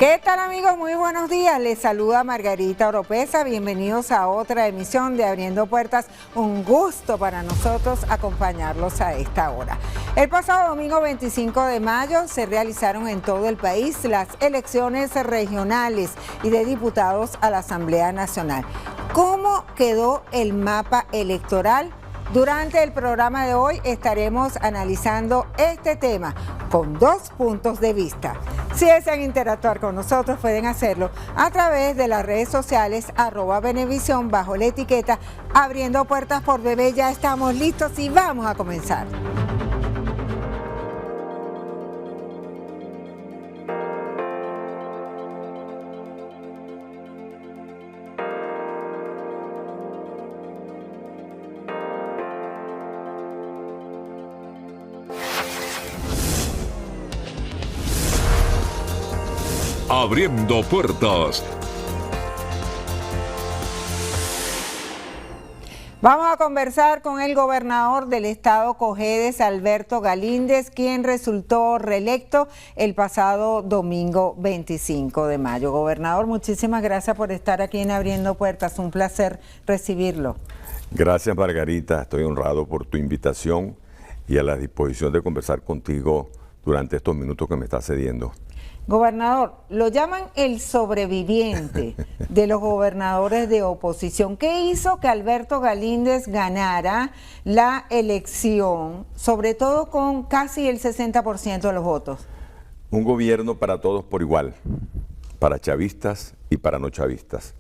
¿Qué tal, amigos? Muy buenos días. Les saluda Margarita Oropesa. Bienvenidos a otra emisión de Abriendo Puertas. Un gusto para nosotros acompañarlos a esta hora. El pasado domingo 25 de mayo se realizaron en todo el país las elecciones regionales y de diputados a la Asamblea Nacional. ¿Cómo quedó el mapa electoral? Durante el programa de hoy estaremos analizando este tema con dos puntos de vista. Si desean interactuar con nosotros, pueden hacerlo a través de las redes sociales @Venevisión bajo la etiqueta Abriendo Puertas por Bebé. Ya estamos listos y vamos a comenzar. Abriendo Puertas. Vamos a conversar con el gobernador del estado Cojedes, Alberto Galíndez, quien resultó reelecto el pasado domingo 25 de mayo. Gobernador, muchísimas gracias por estar aquí en Abriendo Puertas. Un placer recibirlo. Gracias, Margarita. Estoy honrado por tu invitación y a la disposición de conversar contigo durante estos minutos que me estás cediendo. Gobernador, lo llaman el sobreviviente de los gobernadores de oposición. ¿Qué hizo que Alberto Galíndez ganara la elección, sobre todo con casi el 60% de los votos? Un gobierno para todos por igual, para chavistas y para no chavistas.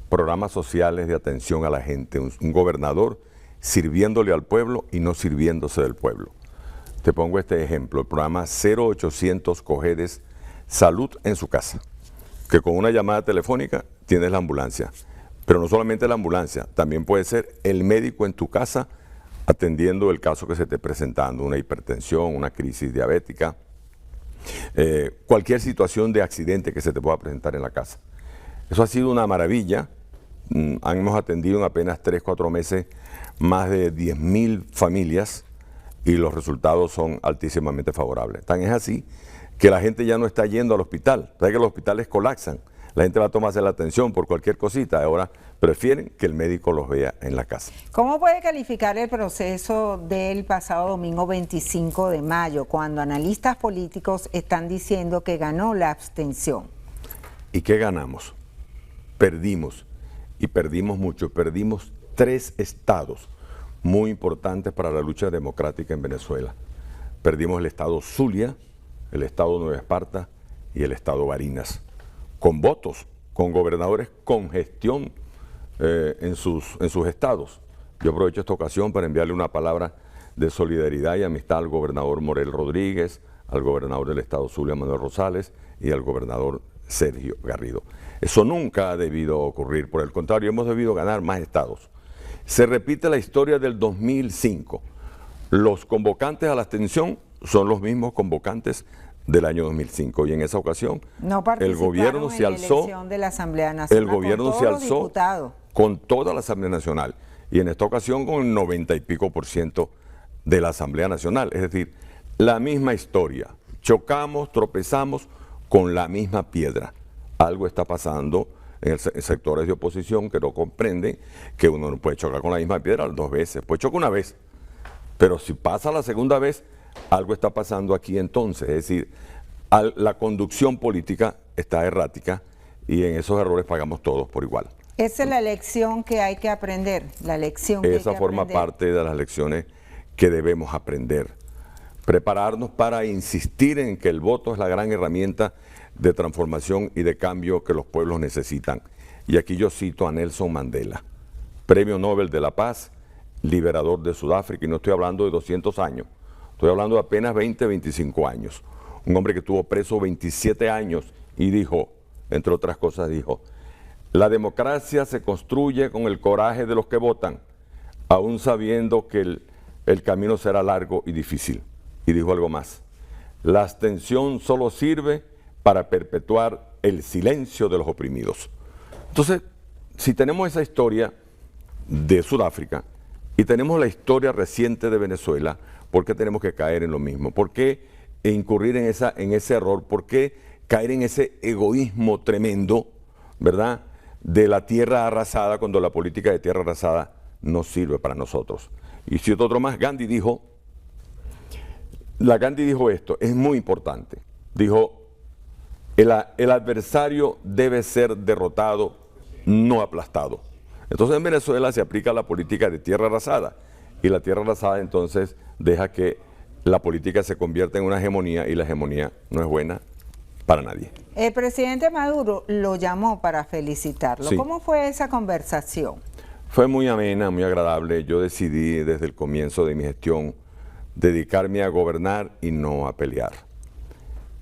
Programas sociales de atención a la gente, un gobernador sirviéndole al pueblo y no sirviéndose del pueblo. Te pongo este ejemplo, el programa 0800 Cojedes, Salud en su casa, que con una llamada telefónica tienes la ambulancia, pero no solamente la ambulancia, también puede ser el médico en tu casa atendiendo el caso que se esté presentando, una hipertensión, una crisis diabética, cualquier situación de accidente que se te pueda presentar en la casa. Eso ha sido una maravilla. Hemos atendido en apenas 3-4 meses más de 10.000 familias y los resultados son altísimamente favorables. Tan es así que la gente ya no está yendo al hospital. ¿Sabes que los hospitales colapsan? La gente va a tomarse la atención por cualquier cosita. Ahora prefieren que el médico los vea en la casa. ¿Cómo puede calificar el proceso del pasado domingo 25 de mayo, cuando analistas políticos están diciendo que ganó la abstención? ¿Y qué ganamos? Perdimos. Y perdimos mucho. Perdimos 3 estados muy importantes para la lucha democrática en Venezuela. Perdimos el estado Zulia, el estado Nueva Esparta y el estado Barinas, con votos, con gobernadores con gestión en sus estados. Yo aprovecho esta ocasión para enviarle una palabra de solidaridad y amistad al gobernador Morel Rodríguez, al gobernador del estado Zulia, Manuel Rosales, y al gobernador Sergio Garrido. Eso nunca ha debido ocurrir, por el contrario, hemos debido ganar más estados. Se repite la historia del 2005. Los convocantes a la abstención son los mismos convocantes del año 2005 y en esa ocasión el gobierno se alzó, de la Asamblea Nacional, el gobierno se alzó con toda la Asamblea Nacional y en esta ocasión con el 90 y pico % de la Asamblea Nacional, es decir, la misma historia, chocamos, tropezamos con la misma piedra. Algo está pasando en sectores de oposición que no comprenden que uno no puede chocar con la misma piedra 2 veces, puede chocar una vez, pero si pasa la segunda vez, algo está pasando aquí entonces, es decir, la conducción política está errática y en esos errores pagamos todos por igual. Esa es la lección que hay que aprender, la lección que hay que aprender. Esa forma parte de las lecciones que debemos aprender. Prepararnos para insistir en que el voto es la gran herramienta de transformación y de cambio que los pueblos necesitan. Y aquí yo cito a Nelson Mandela, Premio Nobel de la Paz, liberador de Sudáfrica, y no estoy hablando de 200 años, estoy hablando de apenas 20-25 años. Un hombre que estuvo preso 27 años y dijo, entre otras cosas dijo, la democracia se construye con el coraje de los que votan, aún sabiendo que el camino será largo y difícil. Y dijo algo más, la abstención solo sirve para perpetuar el silencio de los oprimidos. Entonces, si tenemos esa historia de Sudáfrica y tenemos la historia reciente de Venezuela, ¿por qué tenemos que caer en lo mismo? ¿Por qué incurrir en ese error? ¿Por qué caer en ese egoísmo tremendo, ¿verdad?, de la tierra arrasada, cuando la política de tierra arrasada no sirve para nosotros. Y si otro más, Gandhi dijo esto, es muy importante, dijo, el adversario debe ser derrotado, no aplastado. Entonces en Venezuela se aplica la política de tierra arrasada, y la tierra arrasada entonces deja que la política se convierta en una hegemonía, y la hegemonía no es buena para nadie. El presidente Maduro lo llamó para felicitarlo. Sí. ¿Cómo fue esa conversación? Fue muy amena, muy agradable. Yo decidí desde el comienzo de mi gestión dedicarme a gobernar y no a pelear.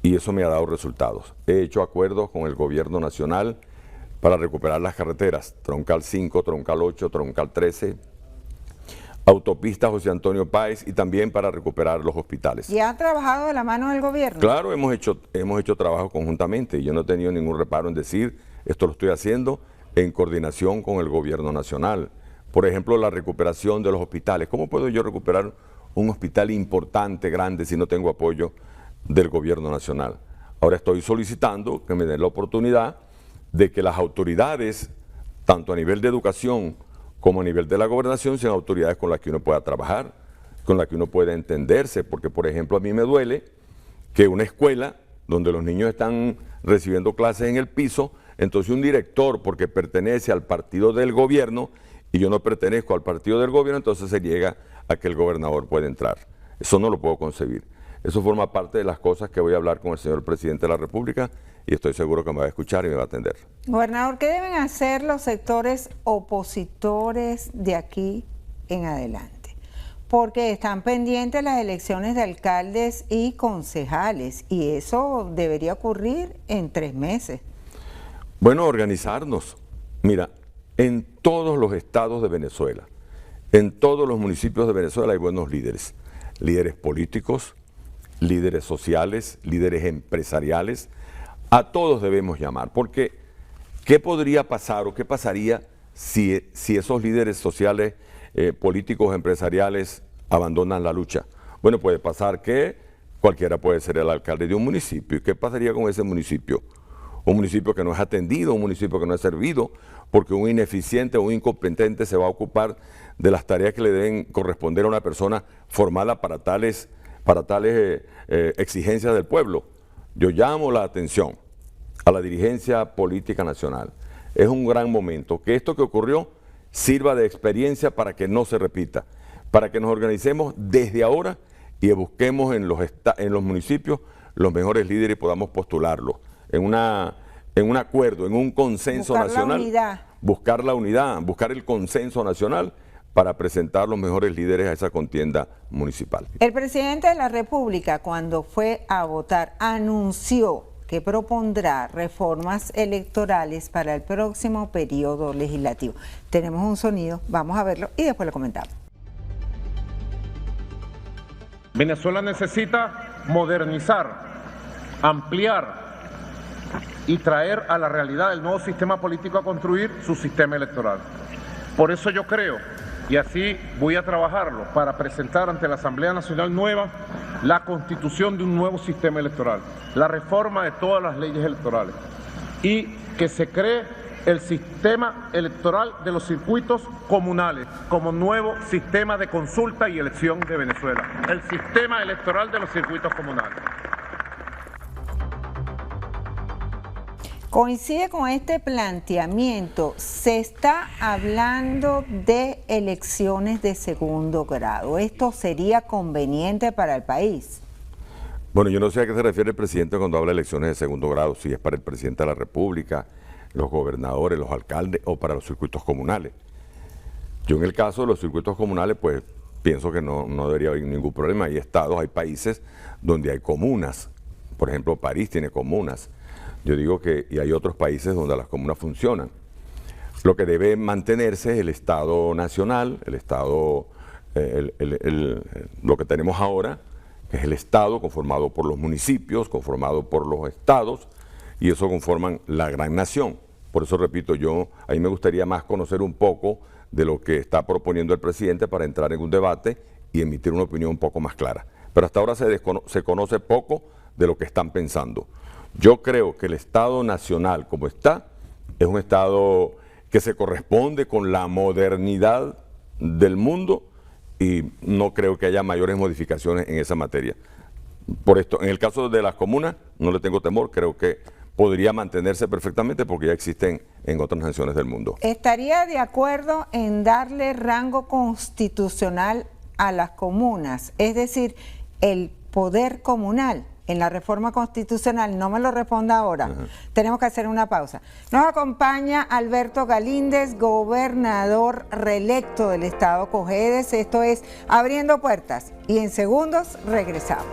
Y eso me ha dado resultados. He hecho acuerdos con el gobierno nacional para recuperar las carreteras, Troncal 5, Troncal 8, Troncal 13, autopista José Antonio Páez, y también para recuperar los hospitales. ¿Y han trabajado de la mano del gobierno? Claro, hemos hecho trabajo conjuntamente, y yo no he tenido ningún reparo en decir, esto lo estoy haciendo en coordinación con el gobierno nacional. Por ejemplo, la recuperación de los hospitales. ¿Cómo puedo yo recuperar un hospital importante, grande, si no tengo apoyo del gobierno nacional? Ahora estoy solicitando que me den la oportunidad de que las autoridades, tanto a nivel de educación como a nivel de la gobernación, sean autoridades con las que uno pueda trabajar, con las que uno pueda entenderse, porque por ejemplo a mí me duele que una escuela donde los niños están recibiendo clases en el piso, entonces un director, porque pertenece al partido del gobierno y yo no pertenezco al partido del gobierno, entonces se llega a que el gobernador pueda entrar. Eso no lo puedo concebir. Eso forma parte de las cosas que voy a hablar con el señor presidente de la República, y estoy seguro que me va a escuchar y me va a atender. Gobernador, ¿qué deben hacer los sectores opositores de aquí en adelante? Porque están pendientes las elecciones de alcaldes y concejales, y eso debería ocurrir en 3 meses. Bueno, organizarnos. Mira, en todos los estados de Venezuela, en todos los municipios de Venezuela hay buenos líderes. Líderes políticos, líderes sociales, líderes empresariales. A todos debemos llamar, porque ¿qué podría pasar o qué pasaría si esos líderes sociales, políticos, empresariales abandonan la lucha? Bueno, puede pasar que cualquiera puede ser el alcalde de un municipio. ¿Y qué pasaría con ese municipio? Un municipio que no es atendido, un municipio que no es servido, porque un ineficiente o un incompetente se va a ocupar de las tareas que le deben corresponder a una persona formada para tales exigencias del pueblo. Yo llamo la atención a la dirigencia política nacional. Es un gran momento que esto que ocurrió sirva de experiencia para que no se repita, para que nos organicemos desde ahora y busquemos en los municipios los mejores líderes y podamos postularlos en un acuerdo, en un consenso nacional. Buscar la unidad, buscar el consenso nacional para presentar los mejores líderes a esa contienda municipal. El presidente de la República, cuando fue a votar, anunció que propondrá reformas electorales para el próximo periodo legislativo. Tenemos un sonido, vamos a verlo y después lo comentamos. Venezuela necesita modernizar, ampliar y traer a la realidad del nuevo sistema político a construir su sistema electoral. Por eso yo creo, y así voy a trabajarlo, para presentar ante la Asamblea Nacional nueva la constitución de un nuevo sistema electoral, la reforma de todas las leyes electorales y que se cree el sistema electoral de los circuitos comunales como nuevo sistema de consulta y elección de Venezuela, el sistema electoral de los circuitos comunales. Coincide con este planteamiento, se está hablando de elecciones de segundo grado. ¿Esto sería conveniente para el país? Bueno, yo no sé a qué se refiere el presidente cuando habla de elecciones de segundo grado, si es para el presidente de la República, los gobernadores, los alcaldes o para los circuitos comunales. Yo en el caso de los circuitos comunales, pues pienso que no debería haber ningún problema. Hay estados, hay países donde hay comunas. Por ejemplo, París tiene comunas. Yo digo que y hay otros países donde las comunas funcionan. Lo que debe mantenerse es el Estado nacional, el Estado, lo que tenemos ahora, que es el Estado conformado por los municipios, conformado por los estados, y eso conforman la gran nación. Por eso repito, a mí me gustaría más conocer un poco de lo que está proponiendo el presidente para entrar en un debate y emitir una opinión un poco más clara. Pero hasta ahora se conoce poco de lo que están pensando. Yo creo que el Estado Nacional como está, es un Estado que se corresponde con la modernidad del mundo y no creo que haya mayores modificaciones en esa materia. Por esto, en el caso de las comunas, no le tengo temor, creo que podría mantenerse perfectamente porque ya existen en otras naciones del mundo. ¿Estaría de acuerdo en darle rango constitucional a las comunas? Es decir, el poder comunal en la reforma constitucional. No me lo responda ahora. Tenemos que hacer una pausa. Nos acompaña Alberto Galíndez, gobernador reelecto del estado Cojedes. Esto es Abriendo Puertas y en segundos regresamos.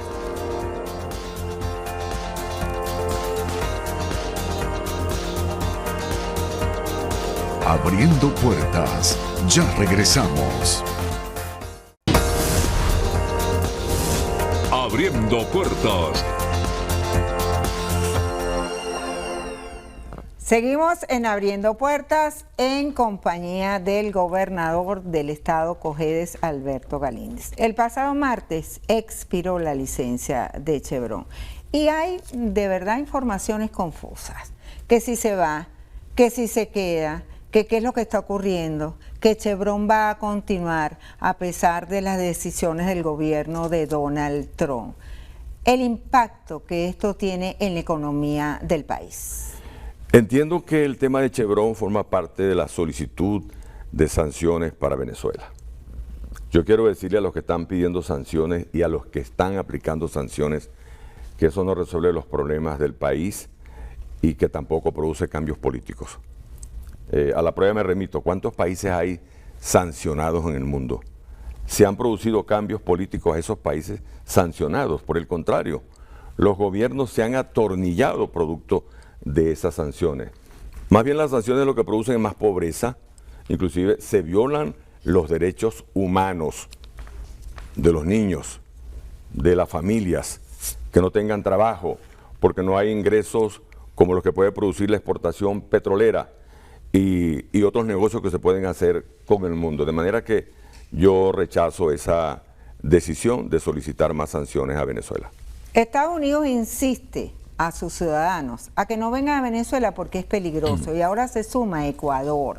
Abriendo Puertas, ya regresamos. Abriendo Puertas. Seguimos en Abriendo Puertas en compañía del gobernador del estado Cojedes, Alberto Galíndez. El pasado martes expiró la licencia de Chevron y hay de verdad informaciones confusas, que si se va, que si se queda, que qué es lo que está ocurriendo, que Chevron va a continuar a pesar de las decisiones del gobierno de Donald Trump. El impacto que esto tiene en la economía del país. Entiendo que el tema de Chevron forma parte de la solicitud de sanciones para Venezuela. Yo quiero decirle a los que están pidiendo sanciones y a los que están aplicando sanciones que eso no resuelve los problemas del país y que tampoco produce cambios políticos. A la prueba me remito, ¿cuántos países hay sancionados en el mundo? Se han producido cambios políticos a esos países sancionados. Por el contrario, los gobiernos se han atornillado producto de esas sanciones. Más bien las sanciones lo que producen es más pobreza, inclusive se violan los derechos humanos de los niños, de las familias, que no tengan trabajo, porque no hay ingresos como los que puede producir la exportación petrolera y otros negocios que se pueden hacer con el mundo. De manera que yo rechazo esa decisión de solicitar más sanciones a Venezuela. Estados Unidos insiste a sus ciudadanos a que no vengan a Venezuela porque es peligroso y ahora se suma Ecuador.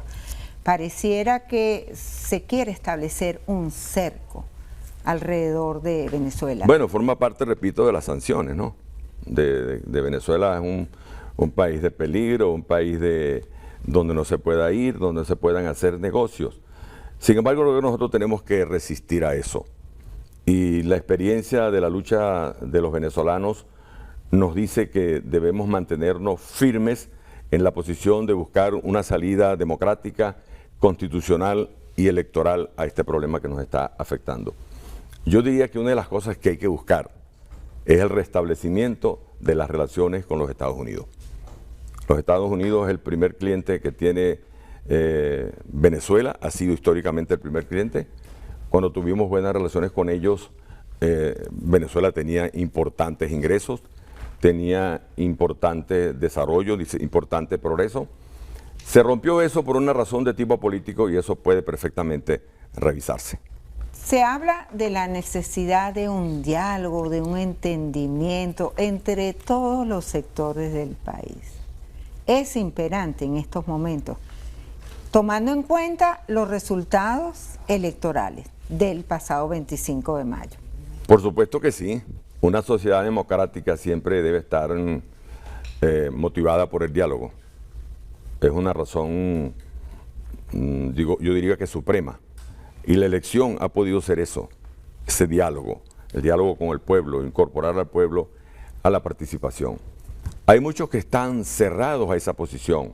Pareciera que se quiere establecer un cerco alrededor de Venezuela. Bueno, forma parte, repito, de las sanciones, ¿no? De Venezuela es un país de peligro, un país donde no se pueda ir, donde se puedan hacer negocios. Sin embargo, creo que nosotros tenemos que resistir a eso. Y la experiencia de la lucha de los venezolanos nos dice que debemos mantenernos firmes en la posición de buscar una salida democrática, constitucional y electoral a este problema que nos está afectando. Yo diría que una de las cosas que hay que buscar es el restablecimiento de las relaciones con los Estados Unidos. Los Estados Unidos es el primer cliente que tiene Venezuela, ha sido históricamente el primer cliente. Cuando tuvimos buenas relaciones con ellos, Venezuela tenía importantes ingresos, tenía importante desarrollo, importante progreso. Se rompió eso por una razón de tipo político y eso puede perfectamente revisarse. Se habla de la necesidad de un diálogo, de un entendimiento entre todos los sectores del país. Es imperante en estos momentos, tomando en cuenta los resultados electorales del pasado 25 de mayo. Por supuesto que sí. Una sociedad democrática siempre debe estar motivada por el diálogo. Es una razón, yo diría que suprema. Y la elección ha podido ser eso, ese diálogo, el diálogo con el pueblo, incorporar al pueblo a la participación. Hay muchos que están cerrados a esa posición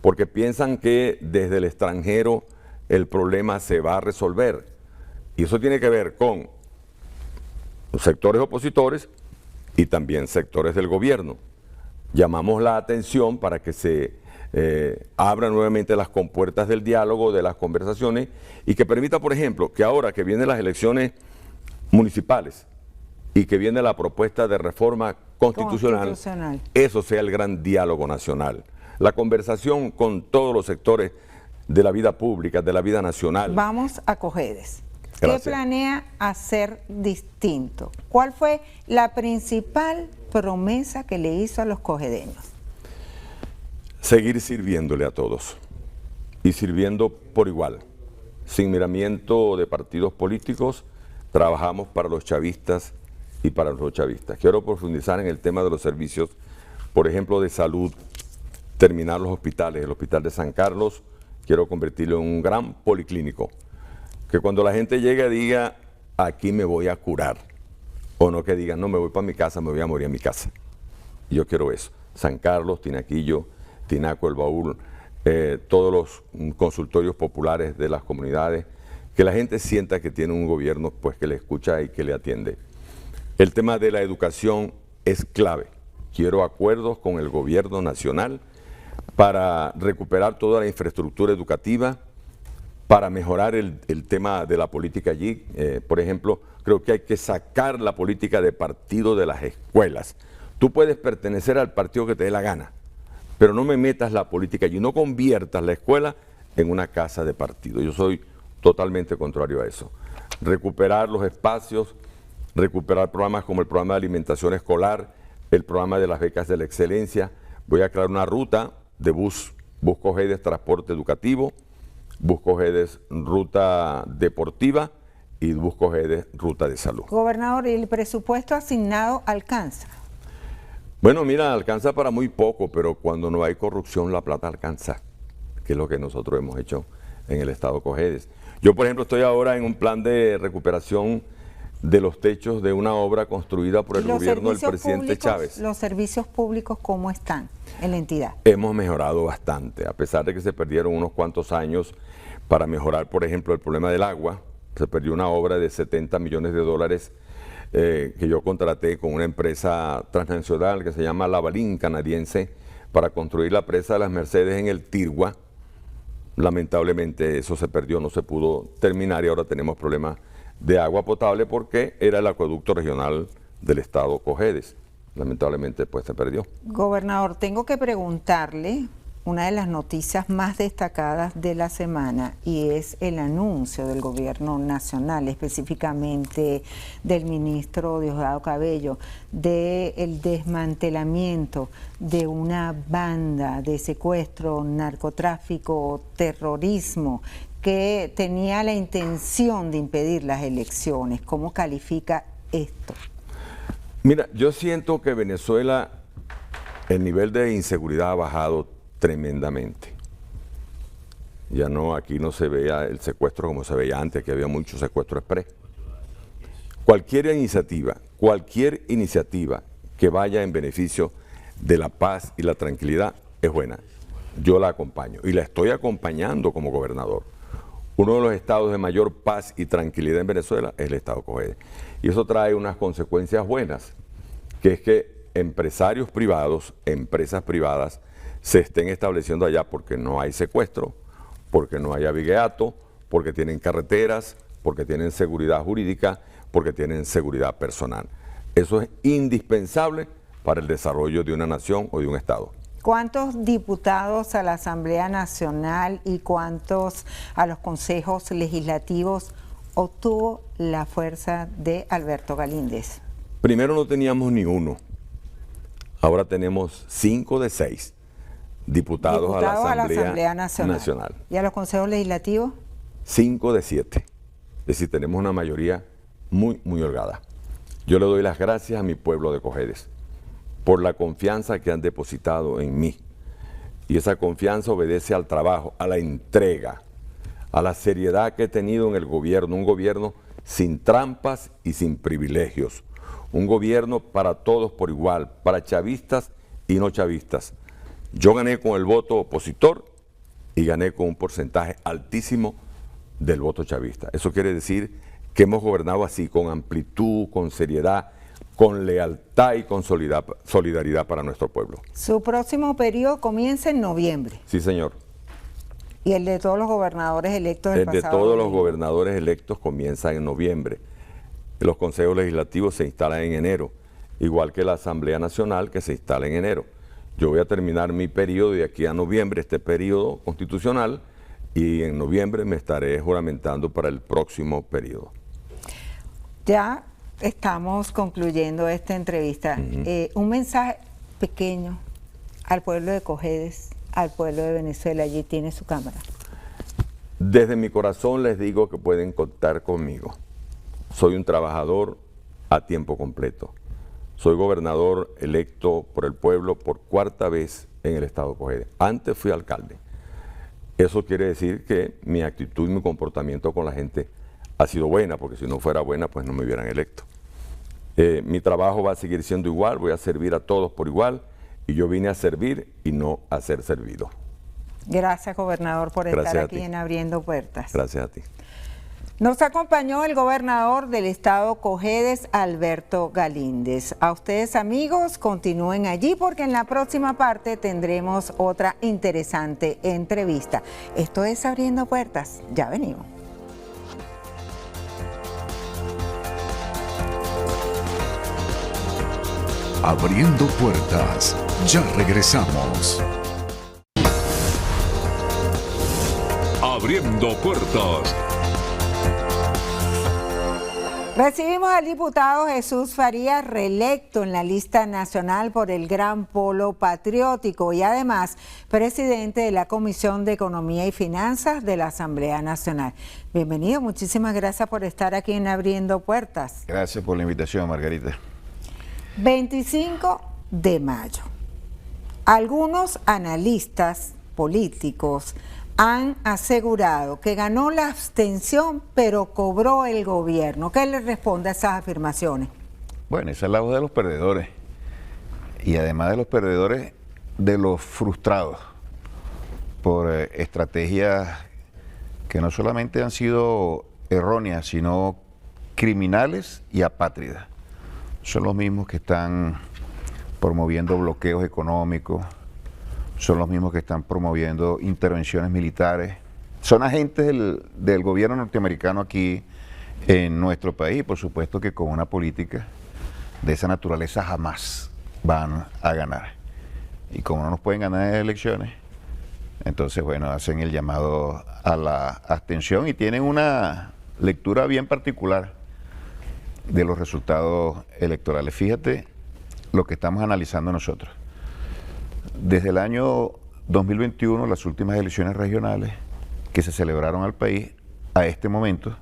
porque piensan que desde el extranjero el problema se va a resolver. Y eso tiene que ver con sectores opositores y también sectores del gobierno. Llamamos la atención para que se abran nuevamente las compuertas del diálogo, de las conversaciones y que permita, por ejemplo, que ahora que vienen las elecciones municipales y que viene la propuesta de reforma constitucional, eso sea el gran diálogo nacional. La conversación con todos los sectores de la vida pública, de la vida nacional. Vamos a Cojedes. Gracias. ¿Qué planea hacer distinto? ¿Cuál fue la principal promesa que le hizo a los cojedeños? Seguir sirviéndole a todos y sirviendo por igual, sin miramiento de partidos políticos. Trabajamos para los chavistas y para los no chavistas. Quiero profundizar en el tema de los servicios, por ejemplo, de salud, terminar los hospitales. El hospital de San Carlos quiero convertirlo en un gran policlínico, que cuando la gente llegue diga, aquí me voy a curar, o no que digan, no, me voy para mi casa, me voy a morir en mi casa. Yo quiero eso. San Carlos, Tinaquillo, Tinaco, El Baúl, todos los consultorios populares de las comunidades, que la gente sienta que tiene un gobierno pues que le escucha y que le atiende. El tema de la educación es clave. Quiero acuerdos con el gobierno nacional para recuperar toda la infraestructura educativa, para mejorar el tema de la política allí. Por ejemplo, creo que hay que sacar la política de partido de las escuelas. Tú puedes pertenecer al partido que te dé la gana, pero no me metas la política allí, no conviertas la escuela en una casa de partido. Yo soy totalmente contrario a eso. Recuperar los espacios, recuperar programas como el programa de alimentación escolar, el programa de las becas de la excelencia. Voy a crear una ruta de bus Cojedes transporte educativo, bus Cojedes ruta deportiva y bus Cojedes ruta de salud. Gobernador, ¿y el presupuesto asignado alcanza? Bueno, mira, alcanza para muy poco, pero cuando no hay corrupción la plata alcanza, que es lo que nosotros hemos hecho en el estado Cojedes. Yo, por ejemplo, estoy ahora en un plan de recuperación de los techos de una obra construida por el gobierno del presidente Chávez. ¿Los servicios públicos cómo están en la entidad? Hemos mejorado bastante, a pesar de que se perdieron unos cuantos años para mejorar, por ejemplo, el problema del agua. Se perdió una obra de 70 millones de dólares que yo contraté con una empresa transnacional que se llama Lavalin canadiense para construir la presa de las Mercedes en el Tirgua. Lamentablemente eso se perdió, no se pudo terminar y ahora tenemos problemas de agua potable porque era el acueducto regional del estado Cojedes. Lamentablemente pues se perdió. Gobernador, tengo que preguntarle una de las noticias más destacadas de la semana y es el anuncio del gobierno nacional, específicamente del ministro Diosdado Cabello, del desmantelamiento de una banda de secuestro, narcotráfico, terrorismo, que tenía la intención de impedir las elecciones. ¿Cómo califica esto? Mira, yo siento que Venezuela, el nivel de inseguridad ha bajado tremendamente. Ya no, aquí no se vea el secuestro como se veía antes, que había mucho secuestro exprés. Cualquier iniciativa que vaya en beneficio de la paz y la tranquilidad es buena. Yo la acompaño y la estoy acompañando como gobernador. Uno de los estados de mayor paz y tranquilidad en Venezuela es el estado Cojedes. Y eso trae unas consecuencias buenas, que es que empresarios privados, empresas privadas, se estén estableciendo allá porque no hay secuestro, porque no hay abigeato, porque tienen carreteras, porque tienen seguridad jurídica, porque tienen seguridad personal. Eso es indispensable para el desarrollo de una nación o de un estado. ¿Cuántos diputados a la Asamblea Nacional y cuántos a los consejos legislativos obtuvo la fuerza de Alberto Galíndez? Primero no teníamos ni uno, ahora tenemos 5 de 6 diputados a la Asamblea Nacional. ¿Y a los consejos legislativos? 5 de 7, es decir, tenemos una mayoría muy holgada. Yo le doy las gracias a mi pueblo de Cojedes por la confianza que han depositado en mí. Y esa confianza obedece al trabajo, a la entrega, a la seriedad que he tenido en el gobierno, un gobierno sin trampas y sin privilegios, un gobierno para todos por igual, para chavistas y no chavistas. Yo gané con el voto opositor y gané con un porcentaje altísimo del voto chavista. Eso quiere decir que hemos gobernado así, con amplitud, con seriedad, con lealtad y con solidaridad para nuestro pueblo. Su próximo periodo comienza en noviembre. Sí, señor. ¿Y el de todos los gobernadores electos del pasado? El de todos los gobernadores electos comienza en noviembre. Los consejos legislativos se instalan en enero, igual que la Asamblea Nacional que se instala en enero. Yo voy a terminar mi periodo de aquí a noviembre, este periodo constitucional, y en noviembre me estaré juramentando para el próximo periodo. Ya estamos concluyendo esta entrevista. Un mensaje pequeño al pueblo de Cojedes, al pueblo de Venezuela. Allí tiene su cámara. Desde mi corazón les digo que pueden contar conmigo. Soy un trabajador a tiempo completo. Soy gobernador electo por el pueblo por 4ª vez en el estado de Cojedes. Antes fui alcalde. Eso quiere decir que mi actitud y mi comportamiento con la gente ha sido buena, porque si no fuera buena, pues no me hubieran electo. Mi trabajo va a seguir siendo igual, voy a servir a todos por igual, y yo vine a servir y no a ser servido. Gracias, gobernador, por estar aquí en Abriendo Puertas. Gracias a ti. Nos acompañó el gobernador del estado Cojedes, Alberto Galíndez. A ustedes, amigos, continúen allí porque en la próxima parte tendremos otra interesante entrevista. Esto es Abriendo Puertas. Ya venimos. Abriendo Puertas. Ya regresamos. Abriendo Puertas. Recibimos al diputado Jesús Farías, reelecto en la lista nacional por el Gran Polo Patriótico y además presidente de la Comisión de Economía y Finanzas de la Asamblea Nacional. Bienvenido, muchísimas gracias por estar aquí en Abriendo Puertas. Gracias por la invitación, Margarita. 25 de mayo. Algunos analistas políticos han asegurado que ganó la abstención, pero cobró el gobierno. ¿Qué le responde a esas afirmaciones? Bueno, esa es la voz de los perdedores. Y además de los perdedores, de los frustrados por estrategias que no solamente han sido erróneas, sino criminales y apátridas. Son los mismos que están promoviendo bloqueos económicos, son los mismos que están promoviendo intervenciones militares. Son agentes del gobierno norteamericano aquí en nuestro país, por supuesto que con una política de esa naturaleza jamás van a ganar. Y como no nos pueden ganar en elecciones, entonces, bueno, hacen el llamado a la abstención y tienen una lectura bien particular de los resultados electorales. Fíjate lo que estamos analizando nosotros. Desde el año 2021, las últimas elecciones regionales que se celebraron al país, a este momento,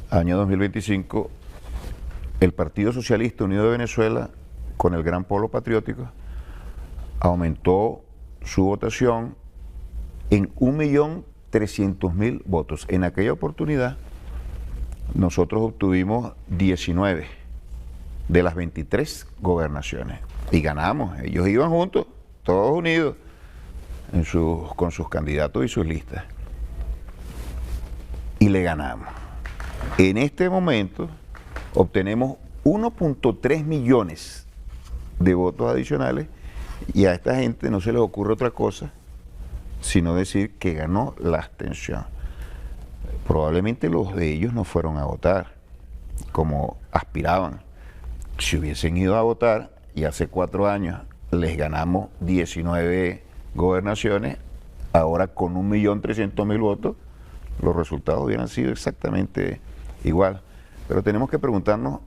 año 2025, el Partido Socialista Unido de Venezuela, con el Gran Polo Patriótico, aumentó su votación en 1.300.000 votos. En aquella oportunidad, nosotros obtuvimos 19 de las 23 gobernaciones y ganamos. Ellos iban juntos, todos unidos, con sus candidatos y sus listas. Y le ganamos. En este momento obtenemos 1.3 millones de votos adicionales y a esta gente no se les ocurre otra cosa sino decir que ganó la abstención. Probablemente los de ellos no fueron a votar como aspiraban. Si hubiesen ido a votar y hace 4 años les ganamos 19 gobernaciones, ahora con 1.300.000 votos, los resultados hubieran sido exactamente igual. Pero tenemos que preguntarnos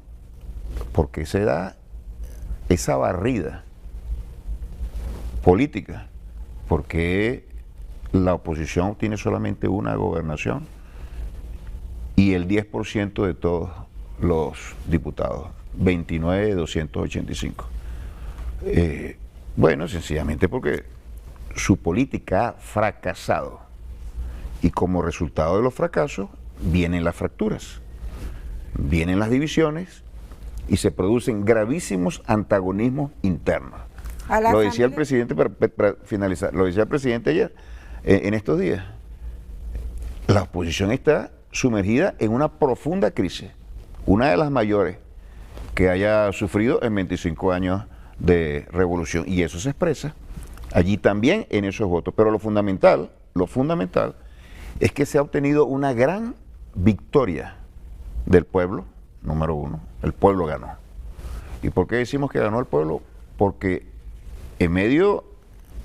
por qué se da esa barrida política, por qué la oposición tiene solamente una gobernación y el 10% de todos los diputados, 29 de 285. Bueno, sencillamente porque su política ha fracasado y como resultado de los fracasos vienen las fracturas, vienen las divisiones y se producen gravísimos antagonismos internos. Lo decía el presidente, para finalizar, lo decía el presidente ayer, en estos días. La oposición está sumergida en una profunda crisis, una de las mayores que haya sufrido en 25 años de revolución, y eso se expresa allí también en esos votos. Pero lo fundamental es que se ha obtenido una gran victoria del pueblo, número uno, el pueblo ganó. ¿Y por qué decimos que ganó el pueblo? Porque en medio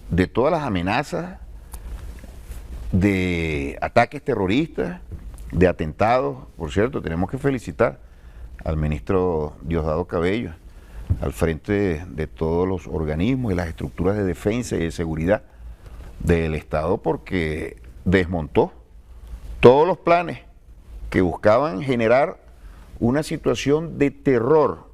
de todas las amenazas de ataques terroristas, de atentados. Por cierto, tenemos que felicitar al ministro Diosdado Cabello, al frente de todos los organismos y las estructuras de defensa y de seguridad del Estado, porque desmontó todos los planes que buscaban generar una situación de terror,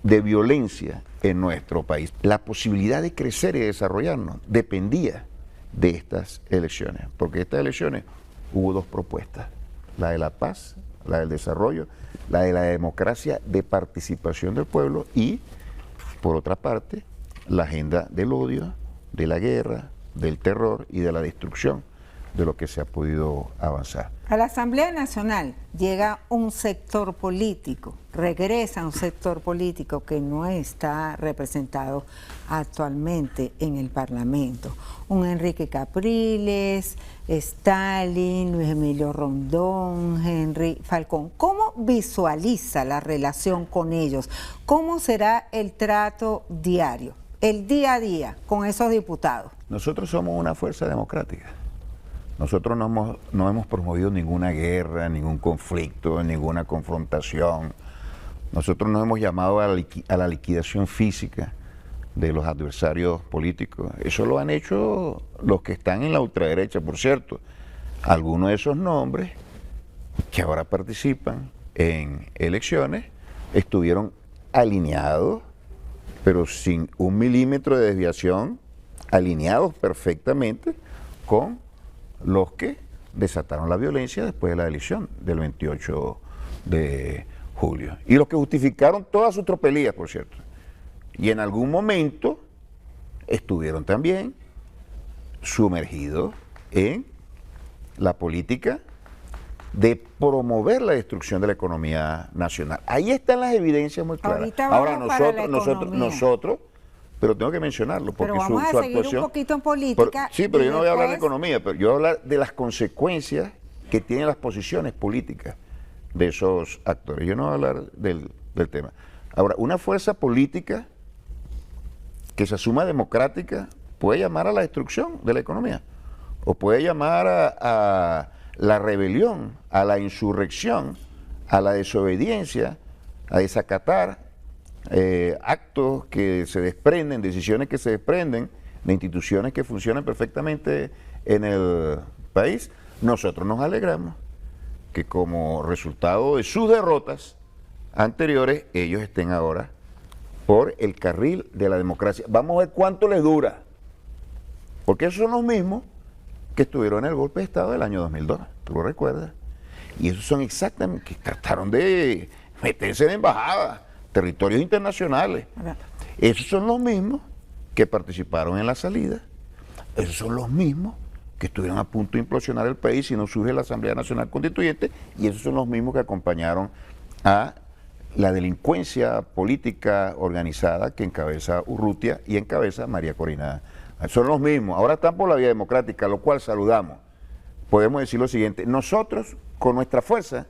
de violencia en nuestro país. La posibilidad de crecer y desarrollarnos dependía de estas elecciones, porque estas elecciones hubo dos propuestas: la de la paz, la del desarrollo, la de la democracia de participación del pueblo y, por otra parte, la agenda del odio, de la guerra, del terror y de la destrucción de lo que se ha podido avanzar. A la Asamblea Nacional llega un sector político, regresa un sector político que no está representado actualmente en el Parlamento. Un Enrique Capriles, Stalin, Luis Emilio Rondón, Henry Falcón. ¿Cómo visualiza la relación con ellos? ¿Cómo será el trato diario, el día a día con esos diputados? Nosotros somos una fuerza democrática. Nosotros no hemos promovido ninguna guerra, ningún conflicto, ninguna confrontación. Nosotros no hemos llamado a la liquidación física de los adversarios políticos. Eso lo han hecho los que están en la ultraderecha, por cierto. Algunos de esos nombres que ahora participan en elecciones estuvieron alineados, pero sin un milímetro de desviación, alineados perfectamente con los que desataron la violencia después de la elección del 28 de julio. Y los que justificaron todas sus tropelías, por cierto. Y en algún momento estuvieron también sumergidos en la política de promover la destrucción de la economía nacional. Ahí están las evidencias muy claras. Ahora nosotros, pero tengo que mencionarlo porque pero vamos su a seguir actuación, un poquito en política. Sí, pero yo no voy a hablar de economía, pero yo voy a hablar de las consecuencias que tienen las posiciones políticas de esos actores. Yo no voy a hablar del tema. Ahora, una fuerza política que se asuma democrática puede llamar a la destrucción de la economía, o puede llamar a la rebelión, a la insurrección, a la desobediencia, a desacatar actos que se desprenden, decisiones que se desprenden de instituciones que funcionan perfectamente en el país. Nosotros nos alegramos que como resultado de sus derrotas anteriores, ellos estén ahora por el carril de la democracia. Vamos a ver cuánto les dura, porque esos son los mismos que estuvieron en el golpe de Estado del año 2002, tú lo recuerdas, y esos son exactamente, que trataron de meterse en embajadas, territorios internacionales. Esos son los mismos que participaron en la salida, esos son los mismos que estuvieron a punto de implosionar el país si no surge la Asamblea Nacional Constituyente, y esos son los mismos que acompañaron a la delincuencia política organizada que encabeza Urrutia y encabeza María Corina. Son los mismos, ahora están por la vía democrática, lo cual saludamos. Podemos decir lo siguiente: nosotros, con nuestra fuerza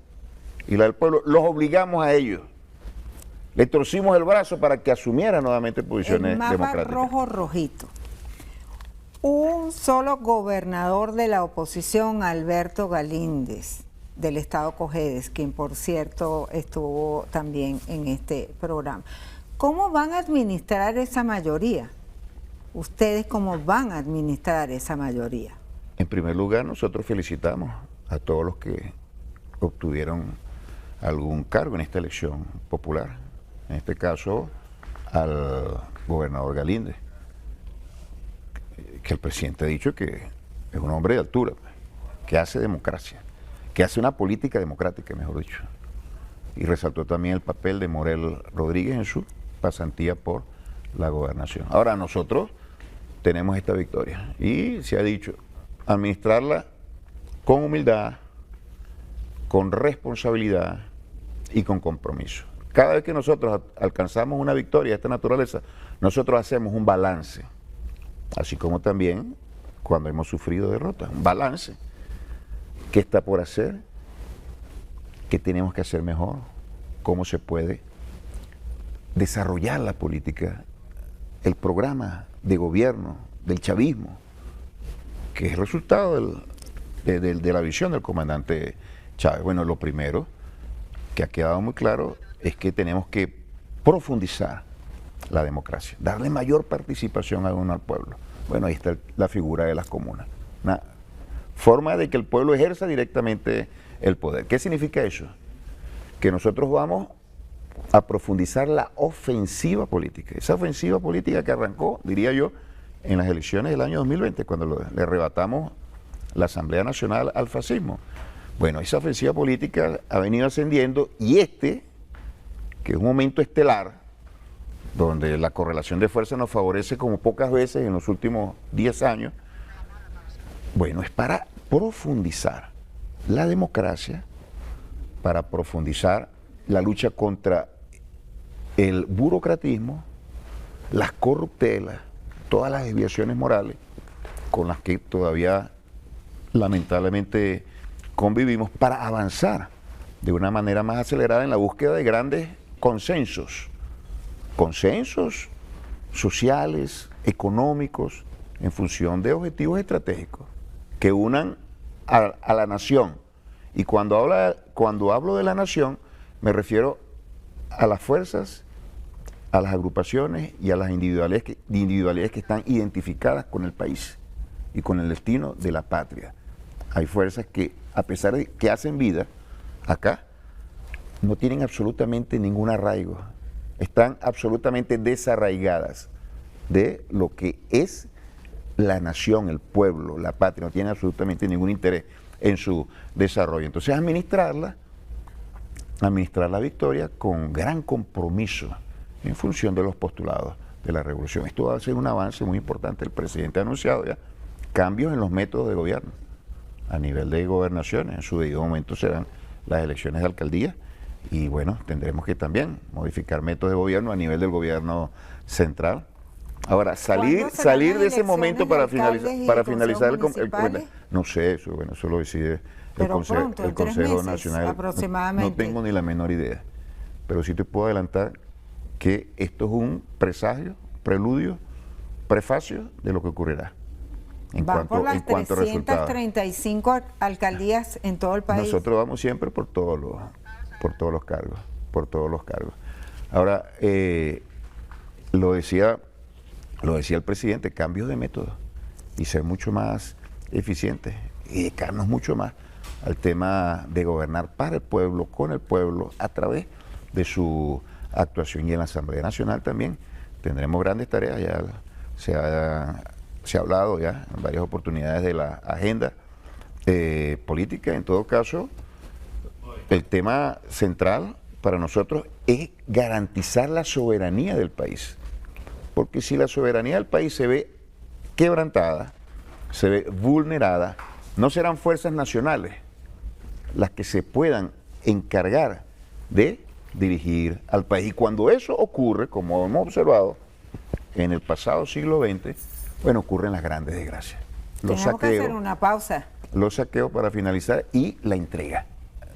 y la del pueblo, los obligamos a ellos. Le torcimos el brazo para que asumiera nuevamente posiciones democráticas. El mapa rojo rojito. Un solo gobernador de la oposición, Alberto Galíndez, del estado Cojedes, quien por cierto estuvo también en este programa. ¿Cómo van a administrar esa mayoría? ¿Ustedes cómo van a administrar esa mayoría? En primer lugar, nosotros felicitamos a todos los que obtuvieron algún cargo en esta elección popular. En este caso, al gobernador Galíndez, que el presidente ha dicho que es un hombre de altura, que hace democracia, que hace una política democrática, mejor dicho. Y resaltó también el papel de Morel Rodríguez en su pasantía por la gobernación. Ahora nosotros tenemos esta victoria y se ha dicho administrarla con humildad, con responsabilidad y con compromiso. Cada vez que nosotros alcanzamos una victoria de esta naturaleza, nosotros hacemos un balance, así como también cuando hemos sufrido derrotas, un balance. ¿Qué está por hacer? ¿Qué tenemos que hacer mejor? ¿Cómo se puede desarrollar la política, el programa de gobierno del chavismo, que es el resultado de la visión del comandante Chávez. Bueno, lo primero que ha quedado muy claro es que tenemos que profundizar la democracia, darle mayor participación al pueblo. Bueno, ahí está la figura de las comunas. Una forma de que el pueblo ejerza directamente el poder. ¿Qué significa eso? Que nosotros vamos a profundizar la ofensiva política. Esa ofensiva política que arrancó, diría yo, en las elecciones del año 2020, cuando le arrebatamos la Asamblea Nacional al fascismo. Bueno, esa ofensiva política ha venido ascendiendo y que es un momento estelar, donde la correlación de fuerza nos favorece como pocas veces en los últimos 10 años, bueno, es para profundizar la democracia, para profundizar la lucha contra el burocratismo, las corruptelas, todas las desviaciones morales con las que todavía lamentablemente convivimos, para avanzar de una manera más acelerada en la búsqueda de grandes consensos sociales, económicos, en función de objetivos estratégicos que unan a la nación. Y cuando hablo de la nación, me refiero a las fuerzas, a las agrupaciones y a las individualidades que están identificadas con el país y con el destino de la patria. Hay fuerzas que, a pesar de que hacen vida acá, no tienen absolutamente ningún arraigo, están absolutamente desarraigadas de lo que es la nación, el pueblo, la patria, no tienen absolutamente ningún interés en su desarrollo. Entonces, administrar la victoria con gran compromiso en función de los postulados de la revolución. Esto va a ser un avance muy importante. El presidente ha anunciado ya cambios en los métodos de gobierno a nivel de gobernaciones. En su debido momento serán las elecciones de alcaldía y bueno, tendremos que también modificar métodos de gobierno a nivel del gobierno central. Ahora, salir de ese momento para finalizar el comentario. No sé, eso lo decide el Consejo Nacional. Aproximadamente. No tengo ni la menor idea. Pero sí te puedo adelantar que esto es un presagio, preludio, prefacio de lo que ocurrirá. Van por las 335 alcaldías en todo el país. Nosotros vamos siempre por todos los cargos. Ahora, lo decía el presidente, cambios de método y ser mucho más eficientes y dedicarnos mucho más al tema de gobernar para el pueblo, con el pueblo, a través de su actuación. Y en la Asamblea Nacional también tendremos grandes tareas, ya se ha hablado ya en varias oportunidades de la agenda política. En todo caso, el tema central para nosotros es garantizar la soberanía del país. Porque si la soberanía del país se ve quebrantada, se ve vulnerada, no serán fuerzas nacionales las que se puedan encargar de dirigir al país. Y cuando eso ocurre, como hemos observado en el pasado siglo XX, bueno, ocurren las grandes desgracias. Tenemos que hacer una pausa. Los saqueos para finalizar y la entrega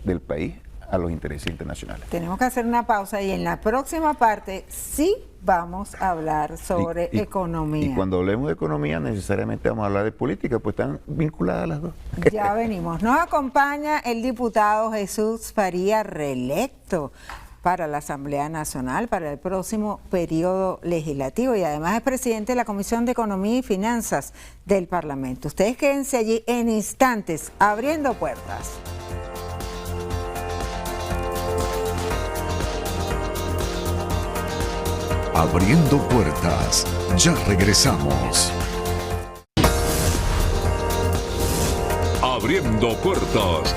del país a los intereses internacionales. Tenemos que hacer una pausa y en la próxima parte sí vamos a hablar sobre economía. Y cuando hablemos de economía necesariamente vamos a hablar de política, pues están vinculadas las dos. Ya venimos. Nos acompaña el diputado Jesús Faría, reelecto para la Asamblea Nacional para el próximo periodo legislativo y además es presidente de la Comisión de Economía y Finanzas del Parlamento. Ustedes quédense allí en instantes, abriendo puertas. Abriendo puertas, ya regresamos. Abriendo puertas.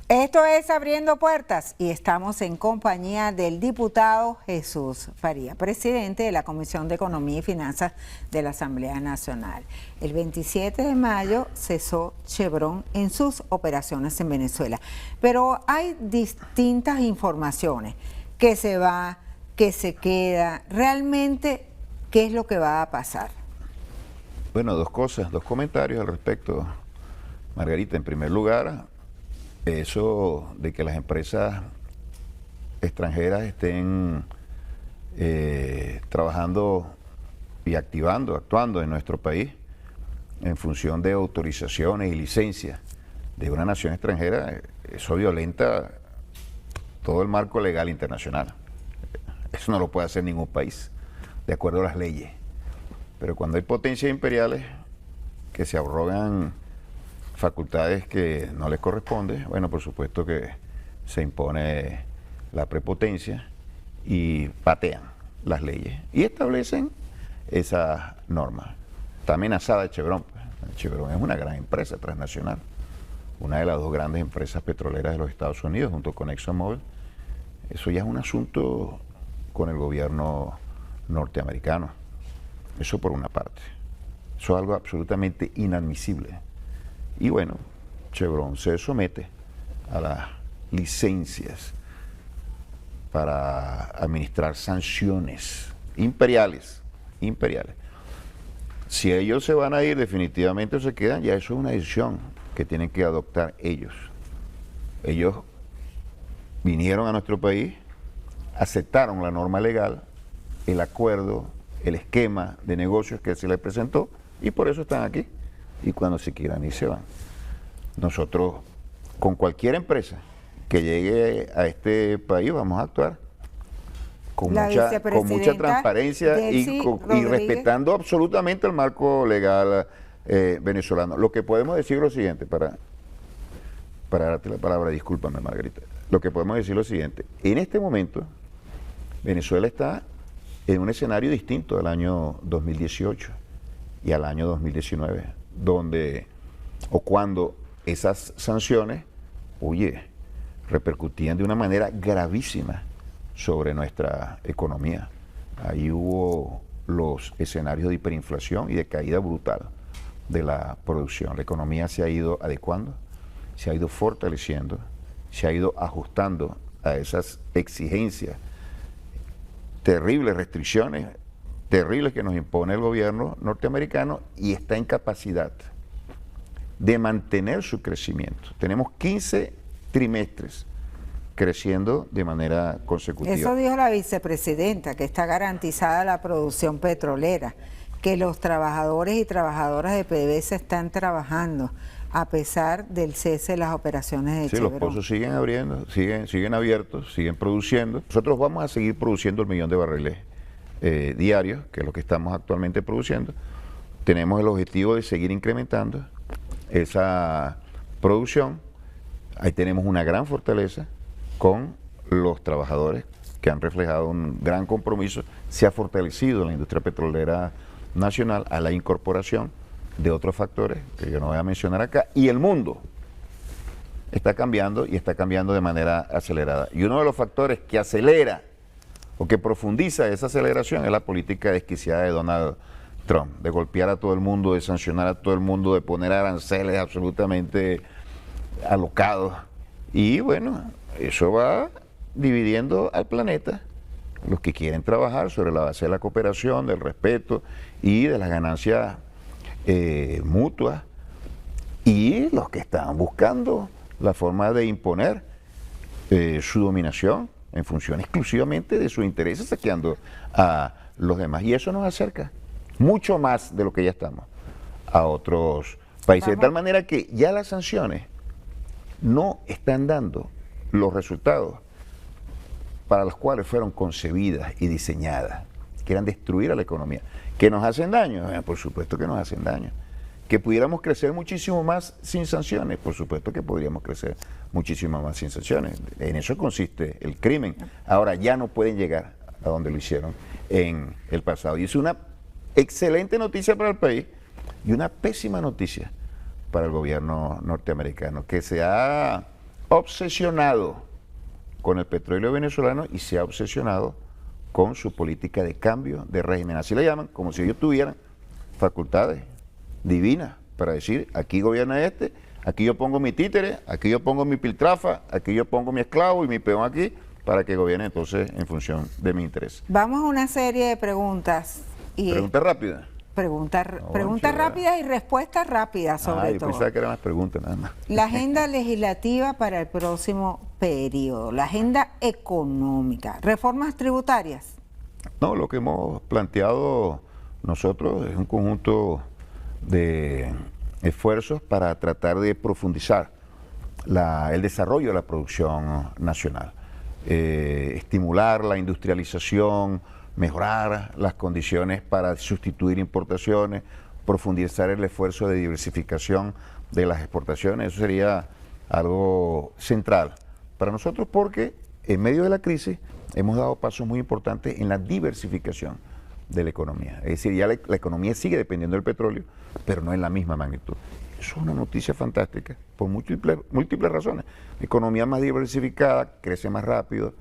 Esto es Abriendo Puertas y estamos en compañía del diputado Jesús Faría, presidente de la Comisión de Economía y Finanzas de la Asamblea Nacional. El 27 de mayo cesó Chevron en sus operaciones en Venezuela, pero hay distintas informaciones, que se va, que se queda. Realmente, ¿qué es lo que va a pasar? Bueno, dos comentarios al respecto, Margarita. En primer lugar, eso de que las empresas extranjeras estén trabajando y actuando en nuestro país en función de autorizaciones y licencias de una nación extranjera, eso violenta todo el marco legal internacional. Eso no lo puede hacer ningún país, de acuerdo a las leyes. Pero cuando hay potencias imperiales que se arrogan facultades que no les corresponden, bueno, por supuesto que se impone la prepotencia y patean las leyes y establecen esas normas. Está amenazada Chevron. Chevron es una gran empresa transnacional, una de las dos grandes empresas petroleras de los Estados Unidos, junto con ExxonMobil. Eso ya es un asunto con el gobierno norteamericano. Eso por una parte. Eso es algo absolutamente inadmisible. Y bueno, Chevron se somete a las licencias para administrar sanciones imperiales. Si ellos se van a ir definitivamente o se quedan, ya eso es una decisión que tienen que adoptar ellos. Ellos vinieron a nuestro país, aceptaron la norma legal, el acuerdo, el esquema de negocios que se les presentó y por eso están aquí. Y cuando se quieran ir se van. Nosotros, con cualquier empresa que llegue a este país, vamos a actuar con mucha transparencia y respetando absolutamente el marco legal venezolano. Lo que podemos decir es lo siguiente, para darte la palabra, discúlpame Margarita, lo que podemos decir es lo siguiente: en este momento Venezuela está en un escenario distinto al año 2018 y al año 2019, cuando esas sanciones, repercutían de una manera gravísima sobre nuestra economía. Ahí hubo los escenarios de hiperinflación y de caída brutal de la producción. La economía se ha ido adecuando, se ha ido fortaleciendo, se ha ido ajustando a esas exigencias, terribles restricciones, terribles que nos impone el gobierno norteamericano, y está en capacidad de mantener su crecimiento. Tenemos 15 trimestres creciendo de manera consecutiva. Eso dijo la vicepresidenta, que está garantizada la producción petrolera, que los trabajadores y trabajadoras de PDVSA están trabajando a pesar del cese de las operaciones de Chevron. Sí, los pozos siguen abriendo, siguen abiertos, siguen produciendo. Nosotros vamos a seguir produciendo 1 millón de barriles diarios, que es lo que estamos actualmente produciendo. Tenemos el objetivo de seguir incrementando esa producción. Ahí tenemos una gran fortaleza con los trabajadores que han reflejado un gran compromiso. Se ha fortalecido la industria petrolera nacional a la incorporación de otros factores que yo no voy a mencionar acá, y el mundo está cambiando y está cambiando de manera acelerada. Y uno de los factores que acelera o que profundiza esa aceleración es la política desquiciada de Donald Trump, de golpear a todo el mundo, de sancionar a todo el mundo, de poner aranceles absolutamente alocados. Y bueno, eso va dividiendo al planeta. Los que quieren trabajar sobre la base de la cooperación, del respeto y de las ganancias mutuas, y los que están buscando la forma de imponer su dominación en función exclusivamente de sus intereses, saqueando a los demás. Y eso nos acerca mucho más de lo que ya estamos a otros países. De tal manera que ya las sanciones no están dando los resultados para los cuales fueron concebidas y diseñadas, que eran destruir a la economía. ¿Que nos hacen daño? Por supuesto que nos hacen daño. ¿Que pudiéramos crecer muchísimo más sin sanciones? Por supuesto que podríamos crecer muchísimo más sin sanciones. En eso consiste el crimen. Ahora ya no pueden llegar a donde lo hicieron en el pasado. Y es una excelente noticia para el país y una pésima noticia para el gobierno norteamericano, que se ha obsesionado con el petróleo venezolano y se ha obsesionado con su política de cambio de régimen. Así le llaman, como si ellos tuvieran facultades divinas para decir: aquí gobierna este, aquí yo pongo mi títere, aquí yo pongo mi piltrafa, aquí yo pongo mi esclavo y mi peón aquí, para que gobierne entonces en función de mi interés. Vamos a una serie de preguntas. Preguntas rápidas. Preguntas rápidas y respuestas rápidas, sobre todo. Pensaba que eran las preguntas nada más. La agenda legislativa para el próximo periodo, la agenda económica, reformas tributarias. No, lo que hemos planteado nosotros es un conjunto de esfuerzos para tratar de profundizar el desarrollo de la producción nacional, estimular la industrialización, mejorar las condiciones para sustituir importaciones, profundizar el esfuerzo de diversificación de las exportaciones. Eso sería algo central para nosotros, porque en medio de la crisis hemos dado pasos muy importantes en la diversificación de la economía. Es decir, ya la economía sigue dependiendo del petróleo, pero no en la misma magnitud. Eso es una noticia fantástica por múltiples razones. Economía más diversificada, crece más rápido,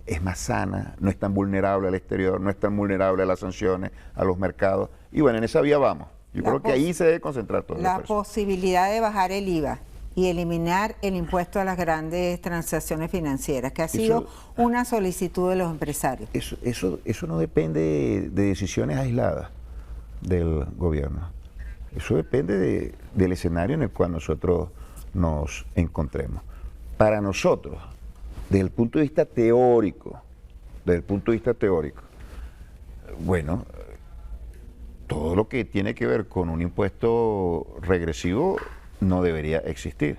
es más sana, no es tan vulnerable al exterior, no es tan vulnerable a las sanciones, a los mercados. Y bueno, en esa vía vamos. Yo creo que ahí se debe concentrar todo el La esfuerzo. posibilidad de bajar el IVA y eliminar el impuesto a las grandes transacciones financieras, que ha sido una solicitud de los empresarios. Eso no depende de decisiones aisladas del gobierno. Eso depende del escenario en el cual nosotros nos encontremos. Para nosotros, desde el punto de vista teórico, bueno, todo lo que tiene que ver con un impuesto regresivo no debería existir.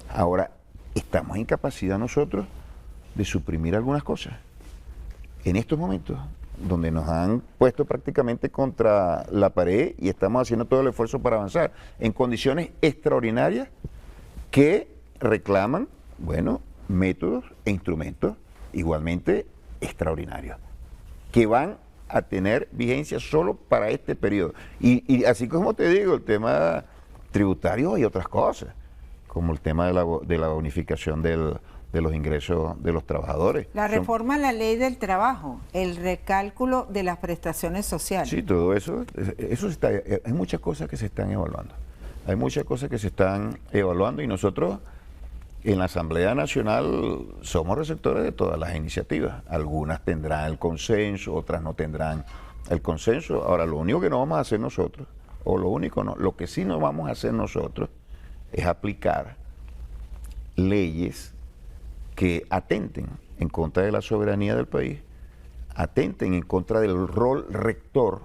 Ahora, estamos en capacidad nosotros de suprimir algunas cosas. En estos momentos, donde nos han puesto prácticamente contra la pared y estamos haciendo todo el esfuerzo para avanzar, en condiciones extraordinarias que reclaman, bueno, métodos e instrumentos igualmente extraordinarios, que van a tener vigencia solo para este periodo. Y así como te digo, el tema tributario y otras cosas, como el tema de la bonificación de los ingresos de los trabajadores. La reforma a la ley del trabajo, el recálculo de las prestaciones sociales. Sí, todo eso está, hay muchas cosas que se están evaluando. Hay muchas cosas que se están evaluando y nosotros en la Asamblea Nacional somos receptores de todas las iniciativas. Algunas tendrán el consenso, otras no tendrán el consenso. Ahora, lo único que no vamos a hacer nosotros, o lo único no, lo que sí no vamos a hacer nosotros es aplicar leyes que atenten en contra de la soberanía del país, atenten en contra del rol rector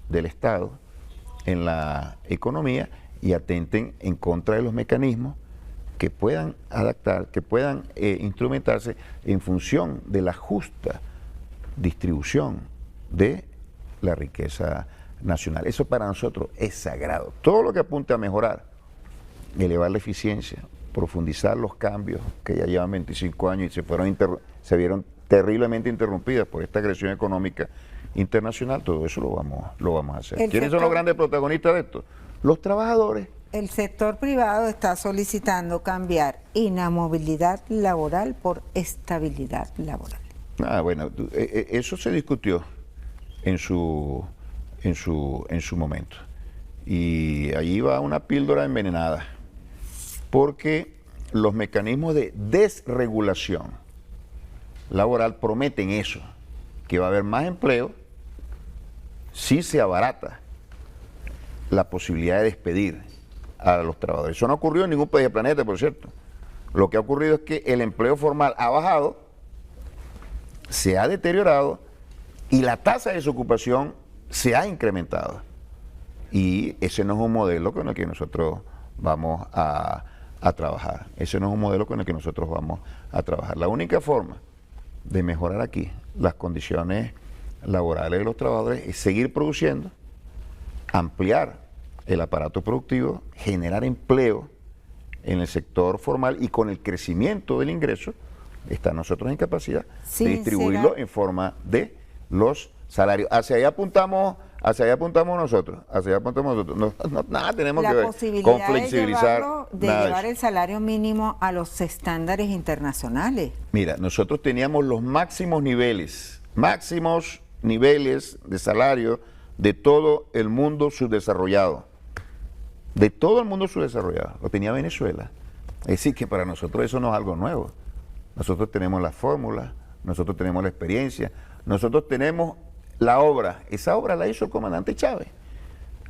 del Estado en la economía y atenten en contra de los mecanismos que puedan adaptar, que puedan instrumentarse en función de la justa distribución de la riqueza nacional. Eso para nosotros es sagrado. Todo lo que apunte a mejorar, elevar la eficiencia, profundizar los cambios que ya llevan 25 años y se vieron terriblemente interrumpidas por esta agresión económica internacional, todo eso lo vamos a hacer. ¿Quiénes son los grandes protagonistas de esto? Los trabajadores. El sector privado está solicitando cambiar inamovilidad laboral por estabilidad laboral. Bueno, eso se discutió en su momento. Y allí va una píldora envenenada, porque los mecanismos de desregulación laboral prometen eso, que va a haber más empleo si se abarata la posibilidad de despedir a los trabajadores. Eso no ocurrió en ningún país del planeta, por cierto. Lo que ha ocurrido es que el empleo formal ha bajado, se ha deteriorado y la tasa de desocupación se ha incrementado. Y ese no es un modelo con el que nosotros vamos a trabajar. Ese no es un modelo con el que nosotros vamos a trabajar. La única forma de mejorar aquí las condiciones laborales de los trabajadores es seguir produciendo, ampliar el aparato productivo, generar empleo en el sector formal y con el crecimiento del ingreso, está nosotros en capacidad de distribuirlo en forma de los salarios. Hacia allá apuntamos nosotros. Nada tenemos que ver con flexibilizar. De llevar el salario mínimo a los estándares internacionales. Mira, nosotros teníamos los máximos niveles de salario de todo el mundo subdesarrollado. De todo el mundo subdesarrollado. Lo tenía Venezuela. Es decir, que para nosotros eso no es algo nuevo. Nosotros tenemos la fórmula, nosotros tenemos la experiencia, nosotros tenemos la obra. Esa obra la hizo el comandante Chávez.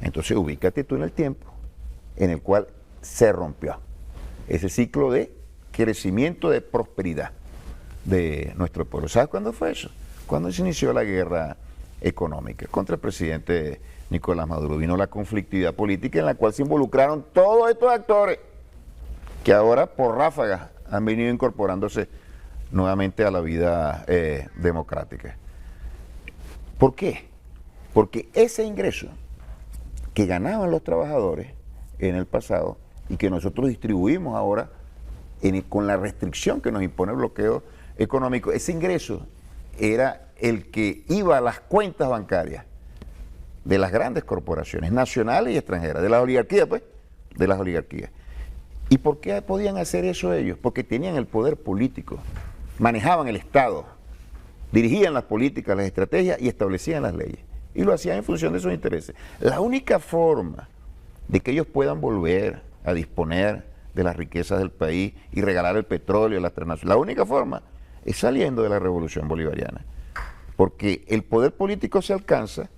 Entonces ubícate tú en el tiempo en el cual se rompió ese ciclo de crecimiento, de prosperidad de nuestro pueblo. ¿Sabes cuándo fue eso? Cuando se inició la guerra económica. Contra el presidente Nicolás Maduro vino la conflictividad política en la cual se involucraron todos estos actores que ahora por ráfagas han venido incorporándose nuevamente a la vida democrática. ¿Por qué? Porque ese ingreso que ganaban los trabajadores en el pasado y que nosotros distribuimos ahora con la restricción que nos impone el bloqueo económico, ese ingreso era el que iba a las cuentas bancarias de las grandes corporaciones nacionales y extranjeras, de las oligarquías, pues, de las oligarquías. ¿Y por qué podían hacer eso ellos? Porque tenían el poder político, manejaban el Estado, dirigían las políticas, las estrategias y establecían las leyes. Y lo hacían en función de sus intereses. La única forma de que ellos puedan volver a disponer de las riquezas del país y regalar el petróleo a las transnacionales, la única forma es saliendo de la revolución bolivariana. Porque el poder político se alcanza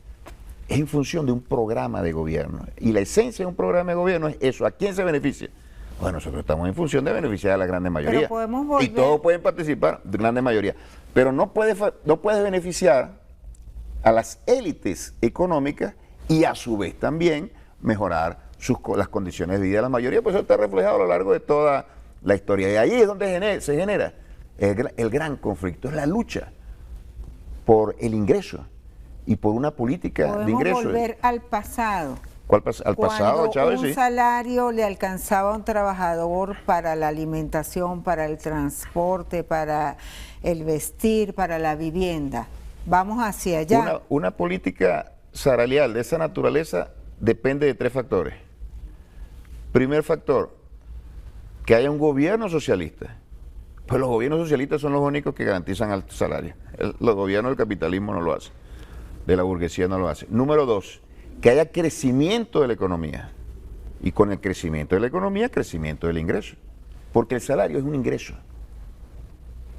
es en función de un programa de gobierno. Y la esencia de un programa de gobierno es eso. ¿A quién se beneficia? Bueno, nosotros estamos en función de beneficiar a la grande mayoría. Pero podemos volver... Y todos pueden participar, de grande mayoría. Pero no puedes beneficiar a las élites económicas y a su vez también mejorar las condiciones de vida de la mayoría. Pues eso está reflejado a lo largo de toda la historia. Y ahí es donde se genera el gran conflicto, es la lucha por el ingreso y por una política de ingresos. Podemos volver al pasado. ¿Cuál al pasado, Chávez? Un salario le alcanzaba a un trabajador para la alimentación, para el transporte, para el vestir, para la vivienda. Vamos hacia allá. Una política salarial de esa naturaleza depende de 3 factores. Primer factor, que haya un gobierno socialista. Pues los gobiernos socialistas son los únicos que garantizan altos salarios. Los gobiernos del capitalismo no lo hacen, de la burguesía no lo hacen. Número 2, que haya crecimiento de la economía. Y con el crecimiento de la economía, crecimiento del ingreso. Porque el salario es un ingreso.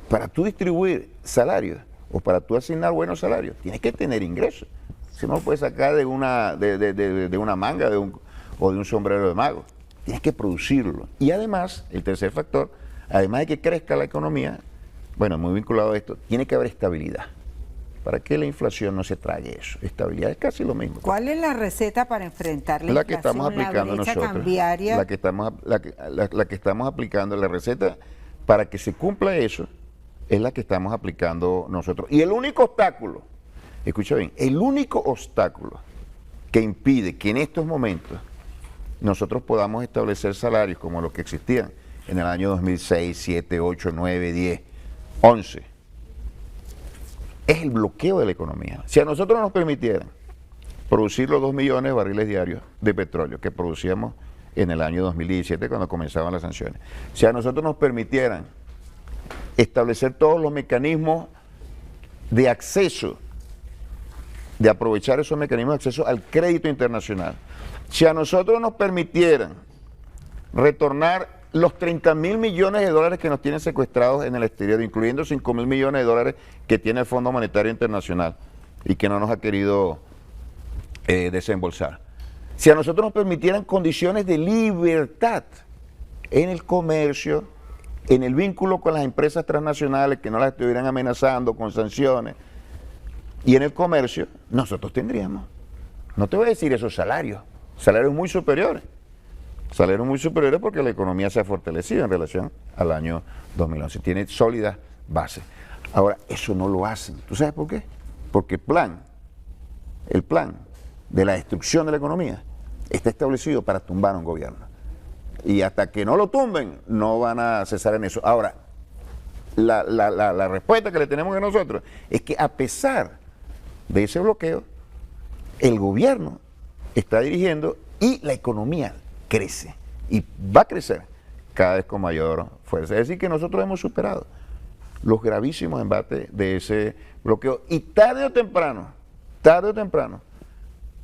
Para tú distribuir salarios o para tú asignar buenos salarios, tienes que tener ingresos. Si no lo puedes sacar de una manga o de un sombrero de mago. Tienes que producirlo. Y además, el tercer factor, además de que crezca la economía, bueno, muy vinculado a esto, tiene que haber estabilidad. ¿Para que la inflación no se trague eso? Estabilidad es casi lo mismo. ¿Cuál es la receta para enfrentar la inflación? Que estamos aplicando nosotros. Cambiaria? La que estamos aplicando, la receta para que se cumpla eso, es la que estamos aplicando nosotros. Y el único obstáculo, escucha bien, el único obstáculo que impide que en estos momentos nosotros podamos establecer salarios como los que existían en el año 2006, 7, 8, 9, 10, 11, es el bloqueo de la economía. Si a nosotros nos permitieran producir los 2 millones de barriles diarios de petróleo que producíamos en el año 2017 cuando comenzaban las sanciones, si a nosotros nos permitieran establecer todos los mecanismos de acceso, de aprovechar esos mecanismos de acceso al crédito internacional, si a nosotros nos permitieran retornar los 30.000 millones de dólares que nos tienen secuestrados en el exterior, incluyendo 5.000 millones de dólares que tiene el Fondo Monetario Internacional y que no nos ha querido desembolsar. Si a nosotros nos permitieran condiciones de libertad en el comercio, en el vínculo con las empresas transnacionales que no las estuvieran amenazando con sanciones, y en el comercio, nosotros tendríamos, no te voy a decir esos salarios muy superiores. Salarios muy superiores porque la economía se ha fortalecido en relación al año 2011. Tiene sólidas bases. Ahora, eso no lo hacen. ¿Tú sabes por qué? Porque el plan de la destrucción de la economía está establecido para tumbar a un gobierno. Y hasta que no lo tumben, no van a cesar en eso. Ahora, la respuesta que le tenemos a nosotros es que a pesar de ese bloqueo, el gobierno está dirigiendo y la economía crece y va a crecer cada vez con mayor fuerza. Es decir, que nosotros hemos superado los gravísimos embates de ese bloqueo y tarde o temprano,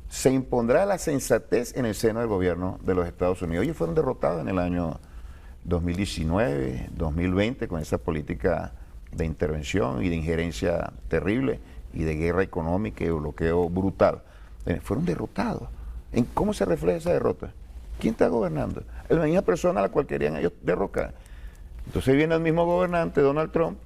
se impondrá la sensatez en el seno del gobierno de los Estados Unidos. Ellos fueron derrotados en el año 2019, 2020 con esa política de intervención y de injerencia terrible y de guerra económica y de bloqueo brutal. Fueron derrotados. ¿En cómo se refleja esa derrota? ¿Quién está gobernando? Es la misma persona a la cual querían ellos derrocar. Entonces viene el mismo gobernante, Donald Trump,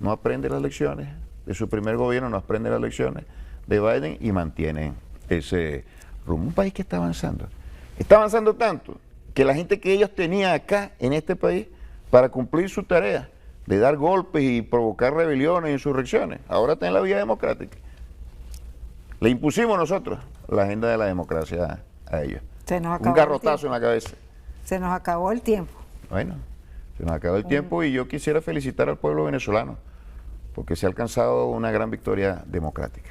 no aprende las lecciones de su primer gobierno, no aprende las lecciones de Biden y mantienen ese rumbo. Un país que está avanzando tanto que la gente que ellos tenían acá en este país para cumplir su tarea de dar golpes y provocar rebeliones e insurrecciones, ahora está en la vía democrática. Le impusimos nosotros la agenda de la democracia a ellos. Un garrotazo en la cabeza. Se nos acabó el tiempo. Bueno, se nos acabó el tiempo y yo quisiera felicitar al pueblo venezolano porque se ha alcanzado una gran victoria democrática.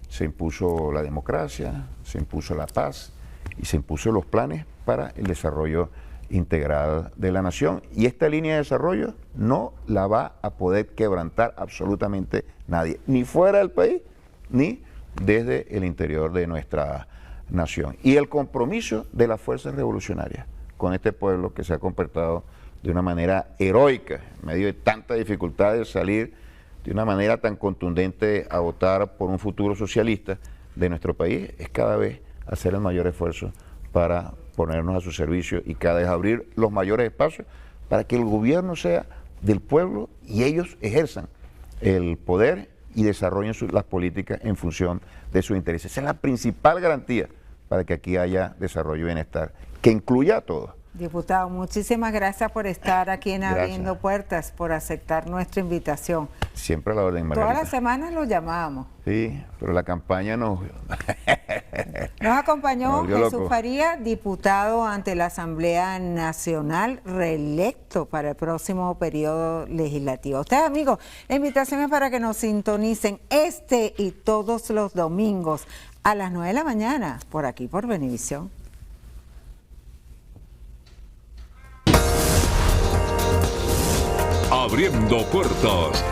Se impuso la democracia, se impuso la paz y se impuso los planes para el desarrollo integral de la nación. Y esta línea de desarrollo no la va a poder quebrantar absolutamente nadie, ni fuera del país, ni desde el interior de nuestra nación. Y el compromiso de las fuerzas revolucionarias con este pueblo que se ha comportado de una manera heroica, en medio de tantas dificultades, salir de una manera tan contundente a votar por un futuro socialista de nuestro país, es cada vez hacer el mayor esfuerzo para ponernos a su servicio y cada vez abrir los mayores espacios para que el gobierno sea del pueblo y ellos ejerzan el poder y desarrollen las políticas en función de sus intereses. Esa es la principal garantía para que aquí haya desarrollo y bienestar, que incluya a todos. Diputado, muchísimas gracias por estar aquí en Abriendo Puertas, por aceptar nuestra invitación. Siempre a la orden, Margarita. Todas las semanas lo llamábamos. Sí, pero la campaña nos acompañó Jesús loco. Faría, diputado ante la Asamblea Nacional, reelecto para el próximo periodo legislativo. A ustedes, amigos, la invitación es para que nos sintonicen este y todos los domingos a las 9 de la mañana, por aquí por Venevisión. Abriendo Puertas,